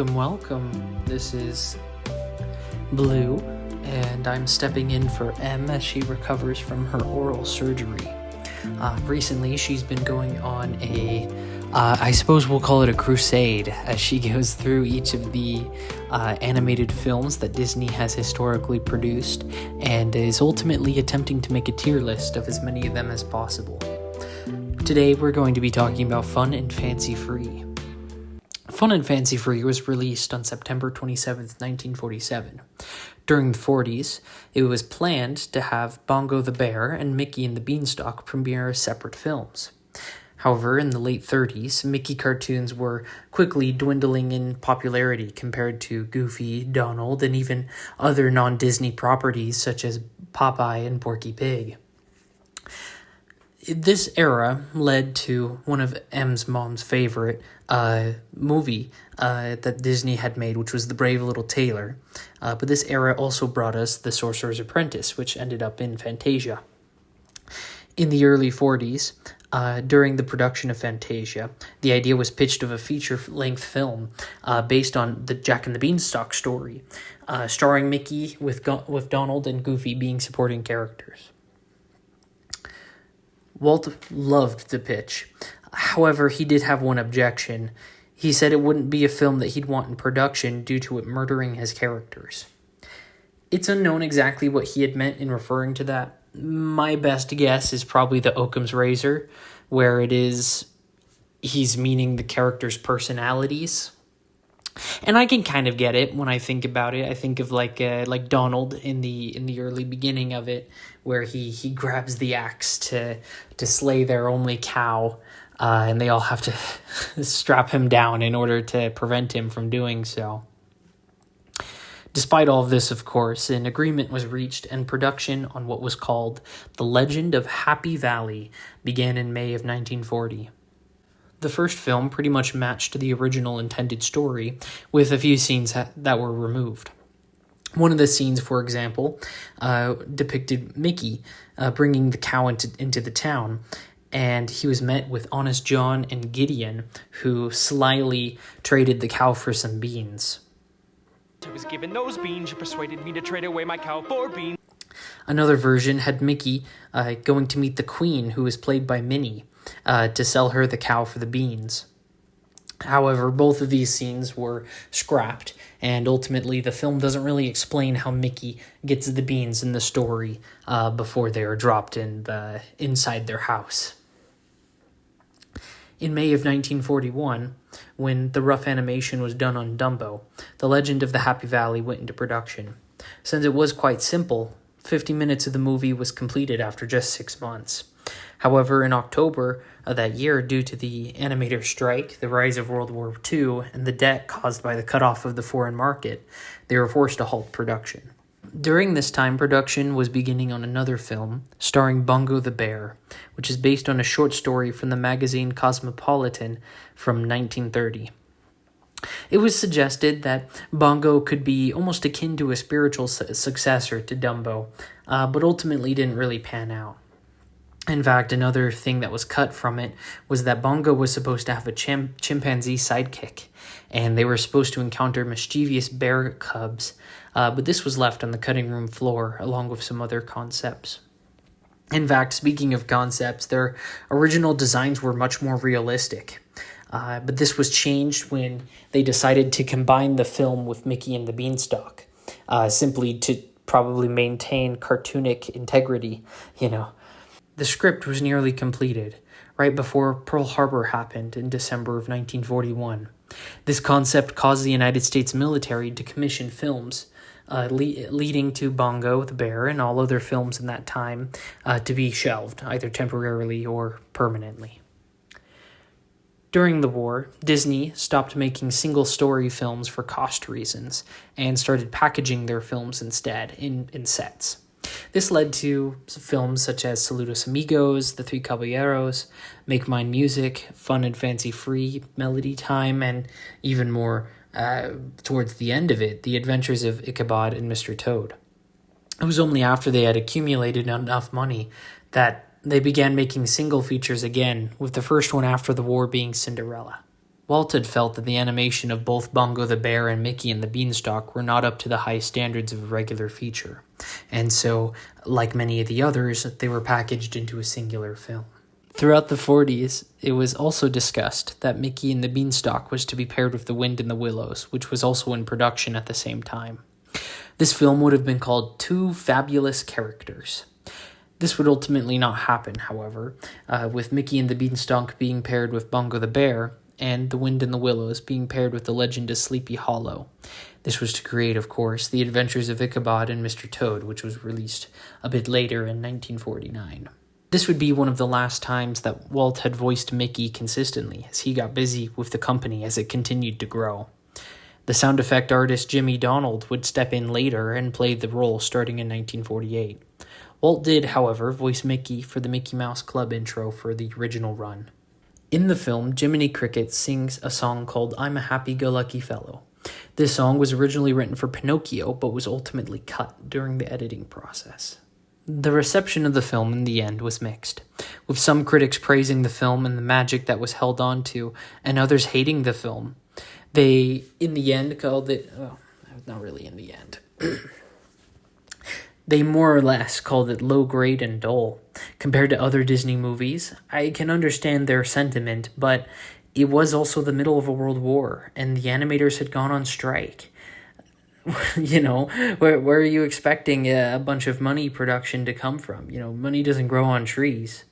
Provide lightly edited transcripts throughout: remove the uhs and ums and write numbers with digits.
Welcome. This is Blue, and I'm stepping in for M as she recovers from her oral surgery. Recently, she's been going on I suppose we'll call it a crusade, as she goes through each of the animated films that Disney has historically produced, and is ultimately attempting to make a tier list of as many of them as possible. Today, we're going to be talking about Fun and Fancy Free. Fun and Fancy Free was released on September 27th, 1947. During the 40s, it was planned to have Bongo the Bear and Mickey and the Beanstalk premiere as separate films. However, in the late 30s, Mickey cartoons were quickly dwindling in popularity compared to Goofy, Donald, and even other non-Disney properties such as Popeye and Porky Pig. This era led to one of M's mom's favorite movie that Disney had made, which was The Brave Little Tailor. But this era also brought us The Sorcerer's Apprentice, which ended up in Fantasia. In the early 40s, during the production of Fantasia, the idea was pitched of a feature-length film based on the Jack and the Beanstalk story, starring Mickey with Donald and Goofy being supporting characters. Walt loved the pitch. However, he did have one objection. He said it wouldn't be a film that he'd want in production due to it murdering his characters. It's unknown exactly what he had meant in referring to that. My best guess is probably the Occam's razor, where he's meaning the characters' personalities. And I can kind of get it when I think about it. I think of like Donald in the early beginning of it, where he grabs the axe to slay their only cow, and they all have to strap him down in order to prevent him from doing so. Despite all of this, of course, an agreement was reached, and production on what was called The Legend of Happy Valley began in May of 1940. The first film pretty much matched the original intended story, with a few scenes that were removed. One of the scenes, for example, depicted Mickey bringing the cow into the town, and he was met with Honest John and Gideon, who slyly traded the cow for some beans. I was given those beans, you persuaded me to trade away my cow for beans. Another version had Mickey going to meet the Queen, who was played by Minnie, to sell her the cow for the beans. However, both of these scenes were scrapped, and ultimately the film doesn't really explain how Mickey gets the beans in the story before they are dropped inside their house. In May of 1941, when the rough animation was done on Dumbo, The Legend of the Happy Valley went into production. Since it was quite simple, 50 minutes of the movie was completed after just 6 months. However, in October of that year, due to the animator strike, the rise of World War II, and the debt caused by the cutoff of the foreign market, they were forced to halt production. During this time, production was beginning on another film starring Bongo the Bear, which is based on a short story from the magazine Cosmopolitan from 1930. It was suggested that Bongo could be almost akin to a spiritual successor to Dumbo, but ultimately didn't really pan out. In fact, another thing that was cut from it was that Bongo was supposed to have a chimpanzee sidekick, and they were supposed to encounter mischievous bear cubs, but this was left on the cutting room floor along with some other concepts. In fact, speaking of concepts, their original designs were much more realistic, but this was changed when they decided to combine the film with Mickey and the Beanstalk, simply to probably maintain cartoonic integrity, The script was nearly completed, right before Pearl Harbor happened in December of 1941. This concept caused the United States military to commission films, leading to Bongo the Bear and all other films in that time to be shelved, either temporarily or permanently. During the war, Disney stopped making single-story films for cost reasons and started packaging their films instead in sets. This led to films such as Saludos Amigos, The Three Caballeros, Make Mine Music, Fun and Fancy Free, Melody Time, and even more towards the end of it, The Adventures of Ichabod and Mr. Toad. It was only after they had accumulated enough money that they began making single features again, with the first one after the war being Cinderella. Walt had felt that the animation of both Bongo the Bear and Mickey and the Beanstalk were not up to the high standards of a regular feature, and so, like many of the others, they were packaged into a singular film. Throughout the 40s, it was also discussed that Mickey and the Beanstalk was to be paired with The Wind in the Willows, which was also in production at the same time. This film would have been called Two Fabulous Characters. This would ultimately not happen, however, with Mickey and the Beanstalk being paired with Bongo the Bear, and The Wind in the Willows being paired with The Legend of Sleepy Hollow. This was to create, of course, The Adventures of Ichabod and Mr. Toad, which was released a bit later in 1949. This would be one of the last times that Walt had voiced Mickey consistently, as he got busy with the company as it continued to grow. The sound effect artist Jimmy Donald would step in later and play the role starting in 1948. Walt did, however, voice Mickey for the Mickey Mouse Club intro for the original run. In the film, Jiminy Cricket sings a song called I'm a Happy-Go-Lucky Fellow. This song was originally written for Pinocchio, but was ultimately cut during the editing process. The reception of the film in the end was mixed, with some critics praising the film and the magic that was held on to, and others hating the film. They, in the end, called it... well, not really in the end. They more or less called it low-grade and dull. Compared to other Disney movies, I can understand their sentiment, but it was also the middle of a world war, and the animators had gone on strike. You know, where are you expecting a bunch of money production to come from? You know, money doesn't grow on trees.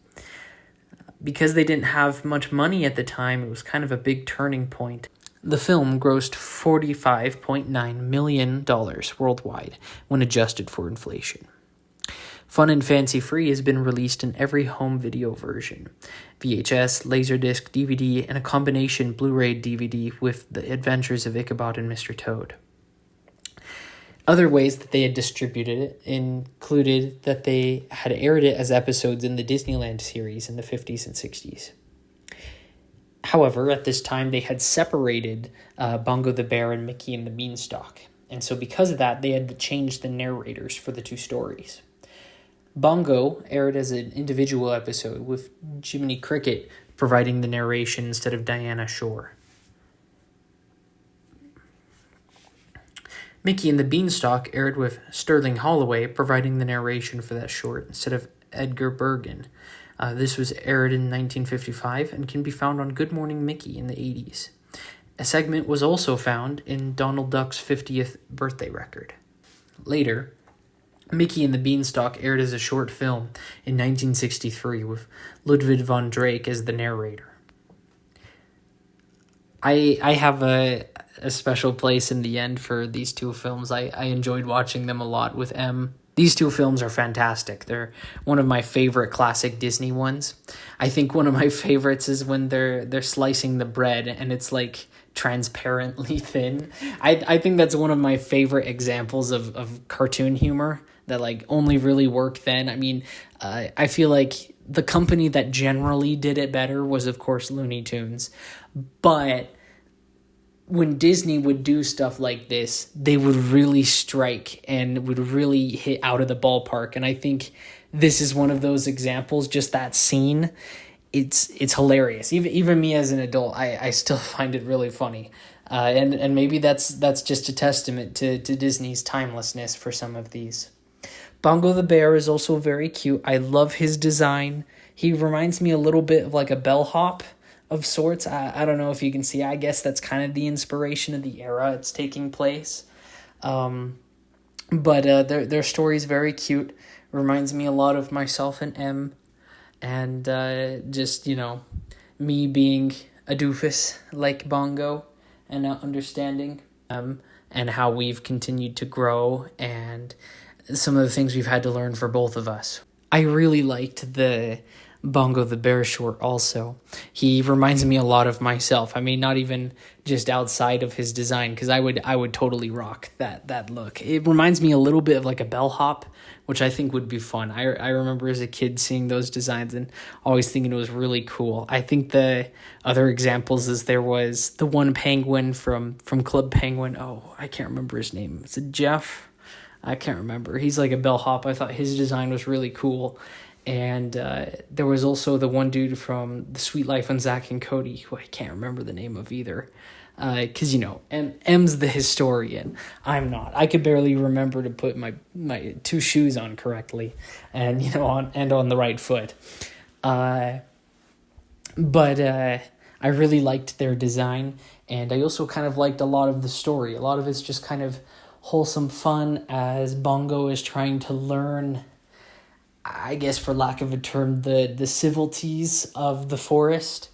Because they didn't have much money at the time, it was kind of a big turning point. The film grossed $45.9 million worldwide when adjusted for inflation. Fun and Fancy Free has been released in every home video version, VHS, Laserdisc, DVD, and a combination Blu-ray DVD with The Adventures of Ichabod and Mr. Toad. Other ways that they had distributed it included that they had aired it as episodes in the Disneyland series in the 50s and 60s. However, at this time, they had separated Bongo the Bear and Mickey and the Beanstalk, and so because of that, they had to change the narrators for the two stories. Bongo aired as an individual episode, with Jiminy Cricket providing the narration instead of Diana Shore. Mickey and the Beanstalk aired with Sterling Holloway providing the narration for that short instead of Edgar Bergen. This was aired in 1955 and can be found on Good Morning Mickey in the 80s. A segment was also found in Donald Duck's 50th birthday record. Later, Mickey and the Beanstalk aired as a short film in 1963 with Ludwig von Drake as the narrator. I have a special place in the end for these two films. I enjoyed watching them a lot with M. These two films are fantastic. They're one of my favorite classic Disney ones. I think one of my favorites is when they're slicing the bread and it's like transparently thin. I think that's one of my favorite examples of cartoon humor that like only really worked then. I mean, I feel like the company that generally did it better was, of course, Looney Tunes. But when Disney would do stuff like this, they would really strike and would really hit out of the ballpark. And I think this is one of those examples, just that scene. It's hilarious. Even me as an adult, I still find it really funny. And maybe that's just a testament to Disney's timelessness for some of these. Bongo the Bear is also very cute. I love his design. He reminds me a little bit of like a bellhop of sorts. I don't know if you can see. I guess that's kind of the inspiration of the era it's taking place. But their story is very cute. Reminds me a lot of myself and M. And just, you know, me being a doofus like Bongo and not understanding and how we've continued to grow and some of the things we've had to learn for both of us. I really liked the Bongo the Bear short also. He reminds me a lot of myself. I mean, not even just outside of his design, because I would totally rock that look. It reminds me a little bit of like a bellhop, which I think would be fun. I remember as a kid seeing those designs and always thinking it was really cool. I think the other examples is there was the one penguin from Club Penguin. Oh, I can't remember his name. Is it Jeff? I can't remember. He's like a bellhop. I thought his design was really cool. And there was also the one dude from The Sweet Life on Zack and Cody, who I can't remember the name of either. Because, M's the historian. I'm not. I could barely remember to put my two shoes on correctly and, on the right foot. But I really liked their design, and I also kind of liked a lot of the story. A lot of it's just kind of wholesome fun as Bongo is trying to learn, I guess for lack of a term, the civilities of the forest,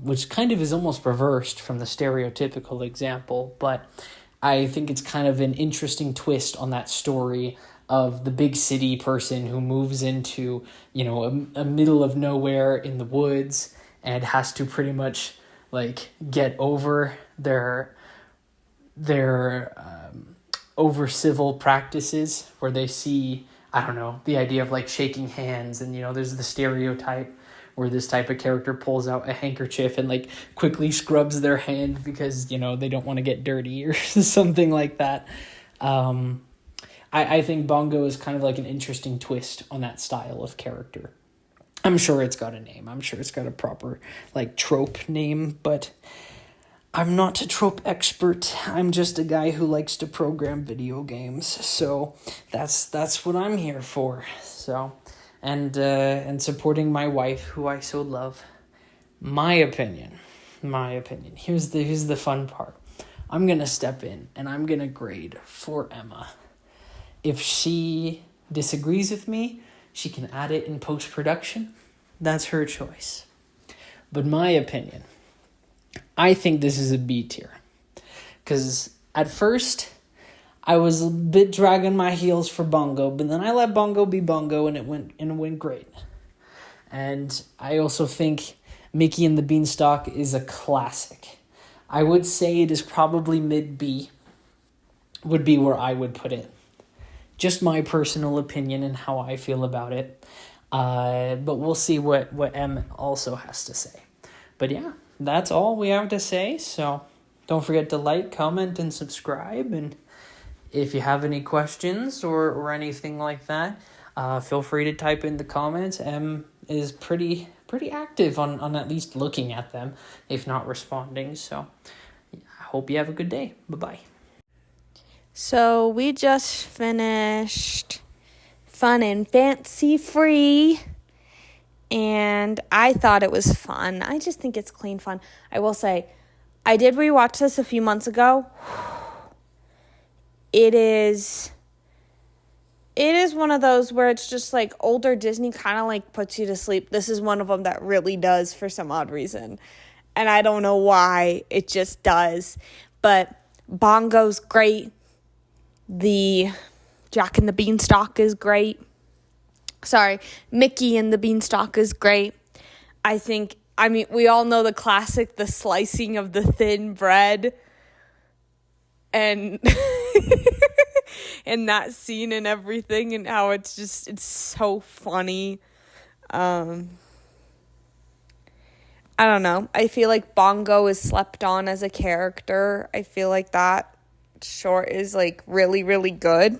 which kind of is almost reversed from the stereotypical example, but I think it's kind of an interesting twist on that story of the big city person who moves into, a middle of nowhere in the woods and has to pretty much get over their over civil practices where they see, I don't know, the idea of shaking hands, and there's the stereotype where this type of character pulls out a handkerchief and quickly scrubs their hand because they don't want to get dirty or something like that. I think Bongo is kind of an interesting twist on that style of character. I'm sure it's got a name. I'm sure it's got a proper trope name, but I'm not a trope expert. I'm just a guy who likes to program video games. So that's what I'm here for. So and supporting my wife, who I so love. My opinion. Here's the fun part. I'm gonna step in and I'm gonna grade for Emma. If she disagrees with me, she can add it in post-production. That's her choice. But my opinion, I think this is a B tier. Because at first, I was a bit dragging my heels for Bongo, but then I let Bongo be Bongo, and it went great. And I also think Mickey and the Beanstalk is a classic. I would say it is probably mid-B, would be where I would put it. Just my personal opinion and how I feel about it. But we'll see what M also has to say. But yeah, that's all we have to say. So don't forget to like, comment, and subscribe. And if you have any questions or anything like that, feel free to type in the comments. M is pretty active on at least looking at them, if not responding. So I hope you have a good day. Bye-bye. So we just finished Fun and Fancy Free, and I thought it was fun. I just think it's clean fun. I will say, I did rewatch this a few months ago. It is one of those where it's just older Disney kind of puts you to sleep. This is one of them that really does for some odd reason. And I don't know why, it just does. But Bongo's great. The Jack and the Beanstalk is great. Sorry, Mickey and the Beanstalk is great. We all know the classic, the slicing of the thin bread. And and that scene and everything, and how it's so funny. I don't know. I feel like Bongo is slept on as a character. I feel like that short is really, really good.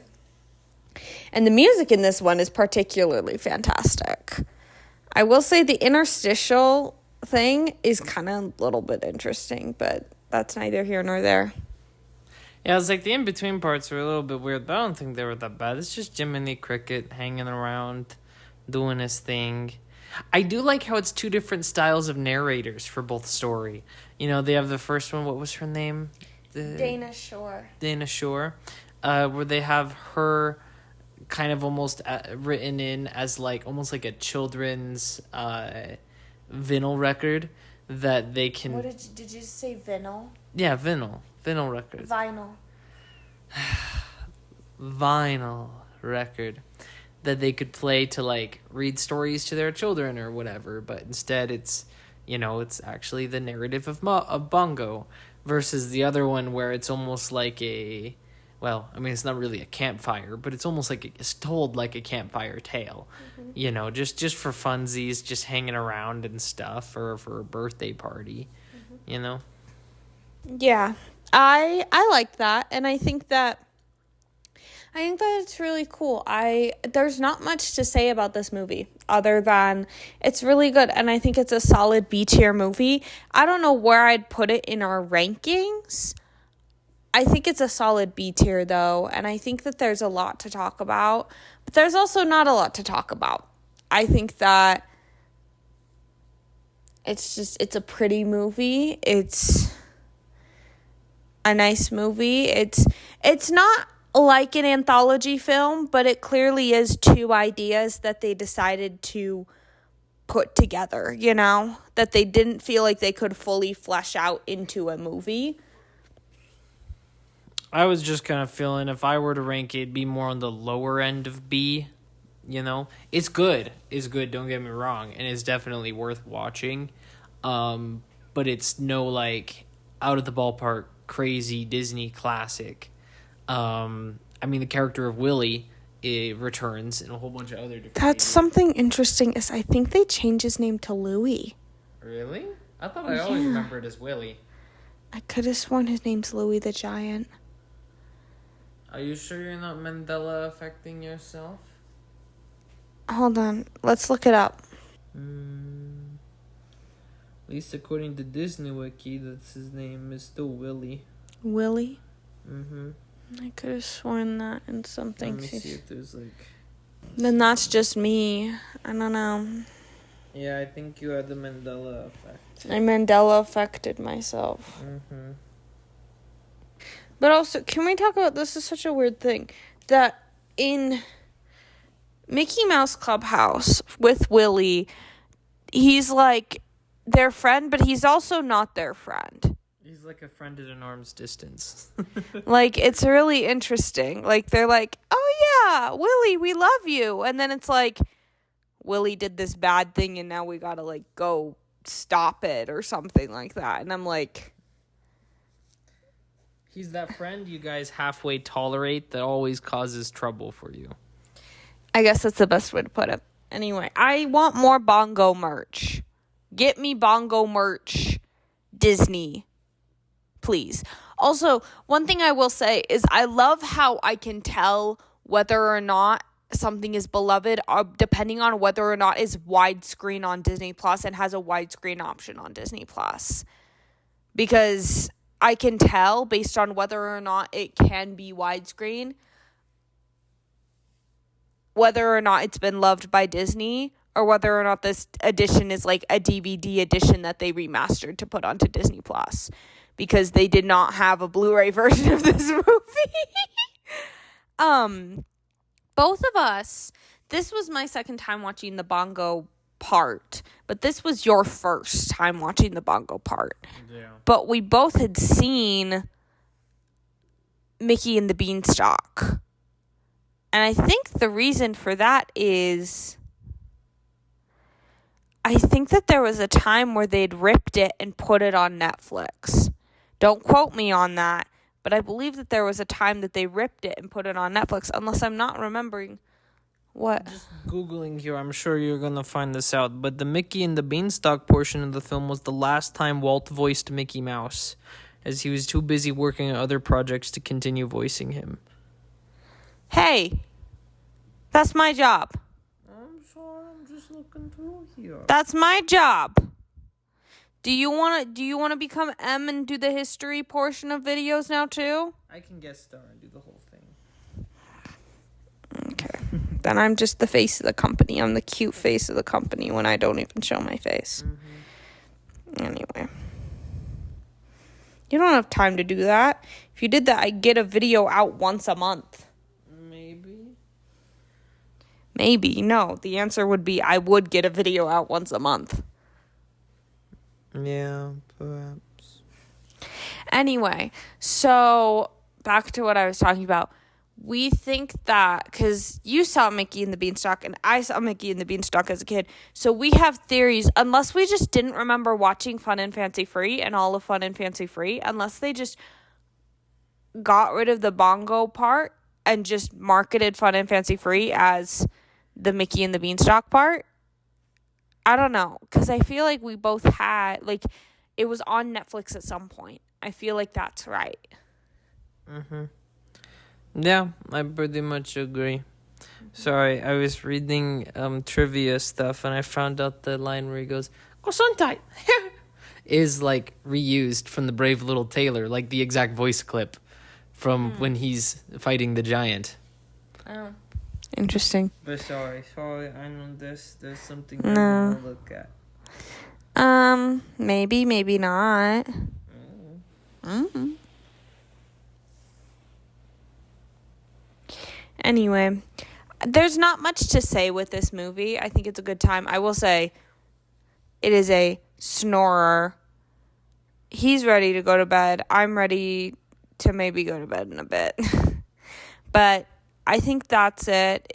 And the music in this one is particularly fantastic. I will say the interstitial thing is kind of a little bit interesting, but that's neither here nor there. Yeah, it's the in-between parts were a little bit weird, but I don't think they were that bad. It's just Jiminy Cricket hanging around, doing his thing. I do like how it's two different styles of narrators for both story. They have the first one, what was her name? Dana Shore, where they have her kind of almost written in as almost like a children's vinyl record that they can... What did you say, vinyl? Yeah, vinyl record. Vinyl record that they could play to read stories to their children or whatever, but instead it's actually the narrative of Bongo, versus the other one where it's almost like it's not really a campfire, but it's almost it's told like a campfire tale. Mm-hmm. Just for funsies, just hanging around and stuff, or for a birthday party. Mm-hmm. Yeah, I like that, and I think that I think that it's really cool. There's not much to say about this movie other than it's really good, and I think it's a solid B tier movie. I don't know where I'd put it in our rankings. I think it's a solid B tier though, and I think that there's a lot to talk about, but there's also not a lot to talk about. I think that it's a pretty movie. It's a nice movie. It's not like an anthology film, but it clearly is two ideas that they decided to put together, you know, that they didn't feel like they could fully flesh out into a movie. I was just kind of feeling if I were to rank it, it'd be more on the lower end of B, you know. It's good. It's good, don't get me wrong, and it's definitely worth watching. But it's no, like, out of the ballpark, crazy Disney classic. I mean, the character of Willie returns and a whole bunch of other different That's things. something interesting is I think they changed his name to Louie. Really? I thought I always remembered as Willie. I could have sworn his name's Louie the Giant. Are you sure you're not Mandela affecting yourself? Hold on. Let's look it up. At least according to Disney Wiki, that's his name is still Willie. Willie? Mm-hmm. I could have sworn that in something. Let me see if there's like... Then that's just me. I don't know. Yeah, I think you had the Mandela effect. I Mandela affected myself. Mm-hmm. But also, can we talk about, this is such a weird thing, that in Mickey Mouse Clubhouse with Willie, he's like their friend, but he's also not their friend. He's like a friend at an arm's distance. Like, it's really interesting. Like, they're like, oh yeah, Willie, we love you. And then it's like, Willie did this bad thing and now we gotta, like, go stop it or something like that. And I'm like... He's that friend you guys halfway tolerate that always causes trouble for you. I guess that's the best way to put it. Anyway, I want more Bongo merch. Get me Bongo merch, Disney. Please. Also, one thing I will say is I love how I can tell whether or not something is beloved depending on whether or not it's widescreen on Disney Plus and has a widescreen option on Disney Plus. Because I can tell based on whether or not it can be widescreen, whether or not it's been loved by Disney, or whether or not this edition is like a DVD edition that they remastered to put onto Disney Plus. Because they did not have a Blu-ray version of this movie. Both of us, this was my second time watching the Bongo part, but this was your first time watching the Bongo part. Yeah. But we both had seen Mickey and the Beanstalk. And I think the reason for that is I think that there was a time where they'd ripped it and put it on Netflix. Don't quote me on that, but I believe that there was a time that they ripped it and put it on Netflix, unless I'm not remembering what. Just Googling here, I'm sure you're going to find this out, but the Mickey and the Beanstalk portion of the film was the last time Walt voiced Mickey Mouse, as he was too busy working on other projects to continue voicing him. Hey, that's my job. I'm sorry, I'm just looking through here. That's my job. Do you want to become M and do the history portion of videos now too? I can guest star and do the whole thing. Okay. Then I'm just the face of the company. I'm the cute face of the company when I don't even show my face. Mm-hmm. Anyway. You don't have time to do that. If you did that, I'd get a video out once a month. Maybe. No. The answer would be I would get a video out once a month. Yeah, perhaps. Anyway, so back to what I was talking about. We think that, because you saw Mickey and the Beanstalk and I saw Mickey and the Beanstalk as a kid, so we have theories, unless we just didn't remember watching Fun and Fancy Free and all of Fun and Fancy Free, unless they just got rid of the Bongo part and just marketed Fun and Fancy Free as the Mickey and the Beanstalk part. I don't know, because I feel like we both had, like, it was on Netflix at some point. I feel like that's right. Mm-hmm. Yeah, I pretty much agree. Sorry, I was reading trivia stuff and I found out the line where he goes, "Gesundheit," is like reused from the Brave Little Tailor, like the exact voice clip from when he's fighting the giant. Oh. Interesting. But sorry, I know there's something I wanna look at. Maybe, maybe not. Mm-hmm. Anyway, there's not much to say with this movie. I think it's a good time. I will say it is a snorer. He's ready to go to bed. I'm ready to maybe go to bed in a bit. But I think that's it.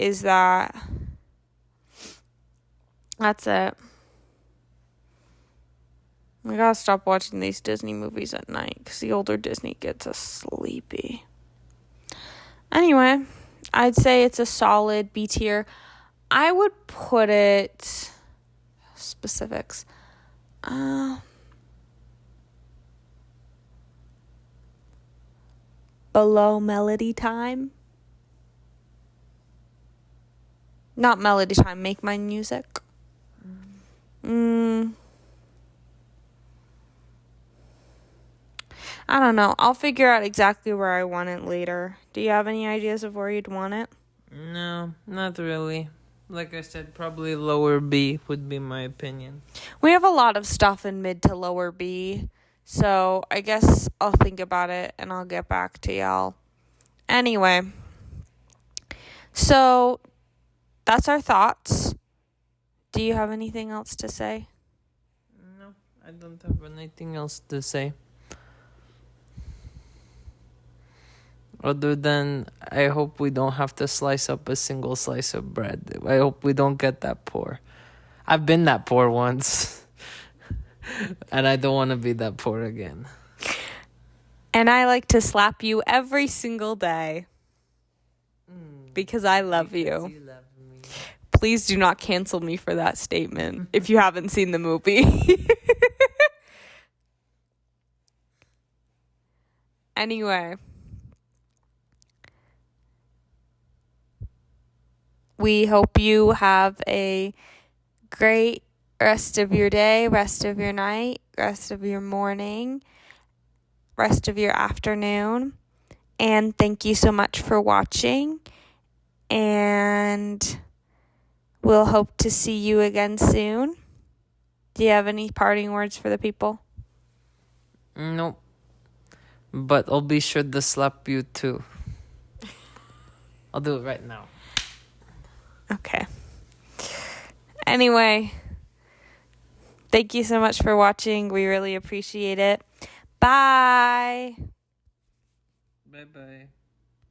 That's it. I gotta stop watching these Disney movies at night because the older Disney gets us sleepy. Anyway, I'd say it's a solid B tier. I would put it specifics. Below Melody Time. Not Melody Time, Make Mine Music. I don't know. I'll figure out exactly where I want it later. Do you have any ideas of where you'd want it? No, not really. Like I said, probably lower B would be my opinion. We have a lot of stuff in mid to lower B, so I guess I'll think about it and I'll get back to y'all. Anyway, so that's our thoughts. Do you have anything else to say? No, I don't have anything else to say. Other than, I hope we don't have to slice up a single slice of bread. I hope we don't get that poor. I've been that poor once. And I don't want to be that poor again. And I like to slap you every single day. Because I love you. You love me. Please do not cancel me for that statement if you haven't seen the movie. Anyway. We hope you have a great rest of your day, rest of your night, rest of your morning, rest of your afternoon. And thank you so much for watching. And we'll hope to see you again soon. Do you have any parting words for the people? Nope. But I'll be sure to slap you too. I'll do it right now. Okay. Anyway, thank you so much for watching. We really appreciate it. Bye. Bye-bye.